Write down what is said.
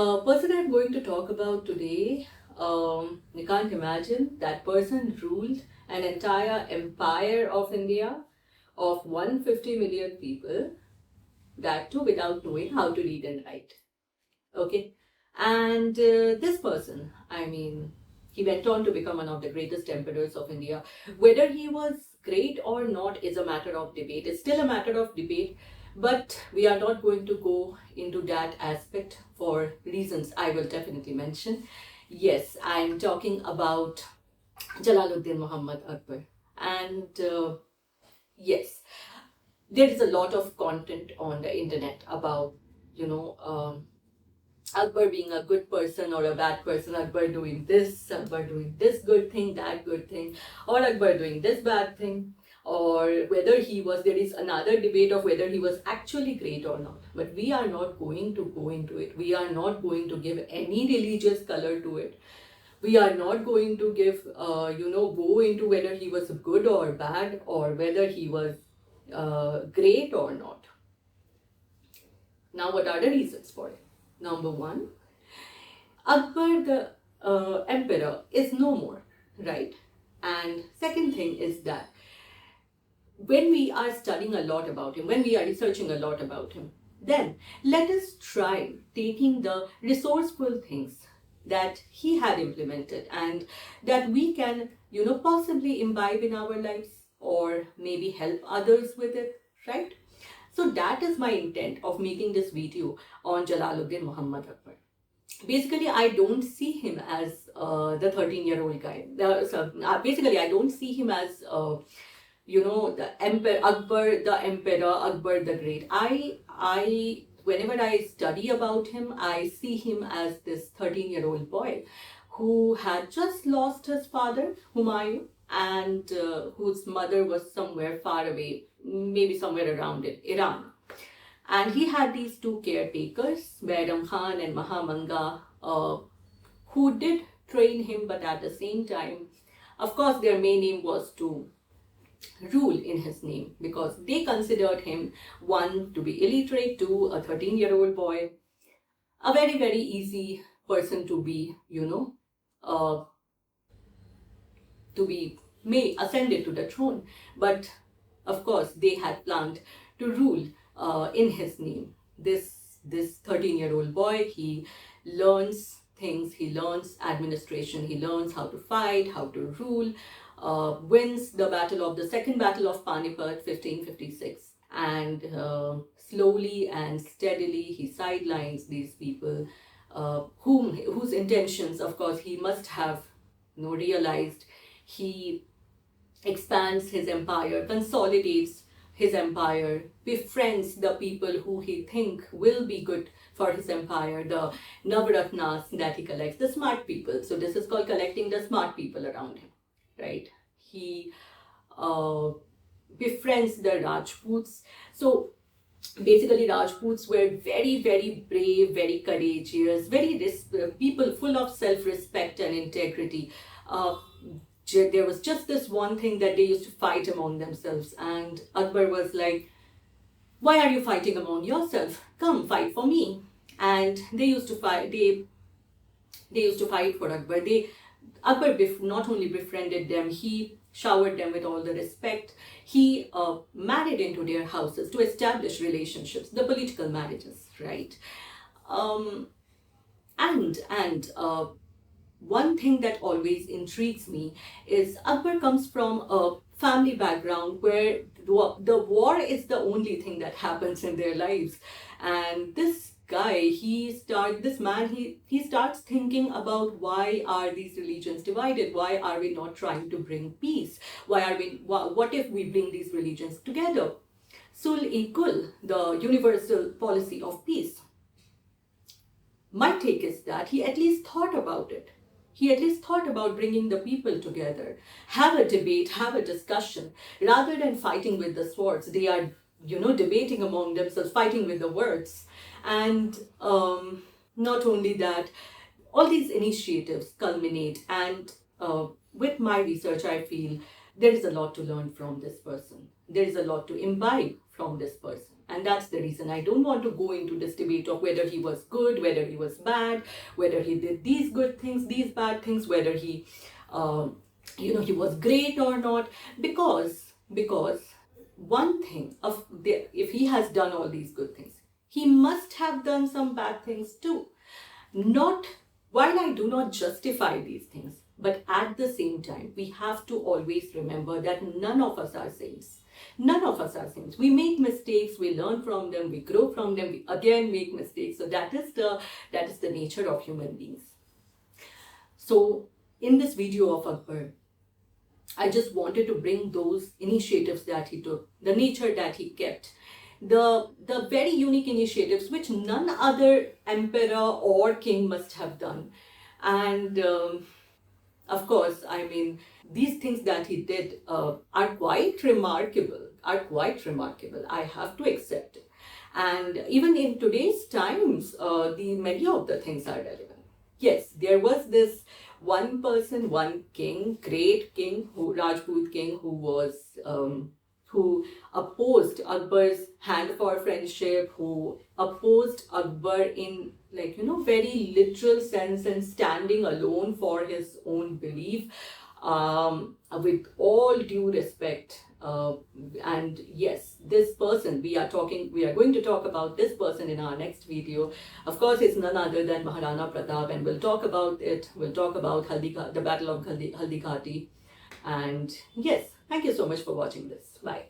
Person I'm going to talk about today, you can't imagine that person ruled an entire empire of India of 150 million people, that too without knowing how to read and write. Okay, and this person, he went on to become one of the greatest emperors of India. Whether he was great or not is a matter of debate. It's still a matter of debate, but we are not going to go into that aspect for reasons I will definitely mention. Yes, I'm talking about Jalaluddin Muhammad Akbar. And yes, there is a lot of content on the internet about, you know, Akbar being a good person or a bad person, Akbar doing this good thing, that good thing, or Akbar doing this bad thing, or whether he was, there is another debate of whether he was actually great or not. But we are not going to go into it. We are not going to give any religious color to it. We are not going to give, go into whether he was good or bad or whether he was great or not. Now, what are the reasons for it? Number one, Akbar the emperor is no more, right? And second thing is that when we are studying a lot about him, when we are researching a lot about him, then let us try taking the resourceful things that he had implemented and that we can, possibly imbibe in our lives or maybe help others with it, right? So that is my intent of making this video on Jalaluddin Muhammad Akbar. Basically, I don't see him as the 13-year-old guy. Basically, I don't see him as, the emperor, Akbar the emperor, Akbar the great. Whenever I study about him, I see him as this 13-year-old boy who had just lost his father, Humayun, and whose mother was somewhere far away, maybe somewhere around it, Iran. And he had these two caretakers, Bairam Khan and Mahamanga, who did train him, but at the same time, of course, their main aim was to rule in his name because they considered him, one, to be illiterate, two, a 13-year-old boy, a very, very easy person to be, to be ascended to the throne. But of course, they had planned to rule in his name. This 13-year-old boy, he learns things, he learns administration, he learns how to fight, how to rule, wins the second battle of Panipat, 1556, and slowly and steadily he sidelines these people whose intentions, of course, he must have realized. He expands his empire, consolidates his empire, befriends the people who he think will be good for his empire, the Navaratnas that he collects, the smart people. So this is called collecting the smart people around him, right? He befriends the Rajputs. So basically, Rajputs were very, very brave, very courageous, people full of self-respect and integrity. There was just this one thing that they used to fight among themselves, and Akbar was like, why are you fighting among yourself? Come fight for me. And they used to fight. They used to fight for Akbar. Akbar not only befriended them, he showered them with all the respect. He married into their houses to establish relationships, the political marriages, right? One thing that always intrigues me is Akbar comes from a family background where the war is the only thing that happens in their lives. And this guy, he starts thinking about why are these religions divided? Why are we not trying to bring peace? What if we bring these religions together? Sul-e-Kul, the universal policy of peace. My take is that he at least thought about it. He at least thought about bringing the people together, have a debate, have a discussion. Rather than fighting with the swords, they are, debating among themselves, fighting with the words. And not only that, all these initiatives culminate. And with my research, I feel there is a lot to learn from this person. There is a lot to imbibe from this person. And that's the reason I don't want to go into this debate of whether he was good, whether he was bad, whether he did these good things, these bad things, whether he, he was great or not. Because one thing if he has done all these good things, he must have done some bad things too. Not while I do not justify these things, but at the same time, we have to always remember that none of us are saints. None of us are saints. We make mistakes, we learn from them, we grow from them, we again make mistakes. So that is the nature of human beings. So in this video of Akbar, I just wanted to bring those initiatives that he took, the nature that he kept, the very unique initiatives which none other emperor or king must have done. And of course, I mean, these things that he did are quite remarkable, I have to accept it. And even in today's times, many of the things are relevant. Yes, there was this one person, one king, great king, Rajput king, who opposed Akbar's hand for friendship, who opposed Akbar in very literal sense and standing alone for his own belief, with all due respect. And yes, this person, we are going to talk about this person in our next video. Of course, it's none other than Maharana Pratap, and we'll talk about it. We'll talk about the Battle of Haldi Ghati. And yes, thank you so much for watching this. Bye.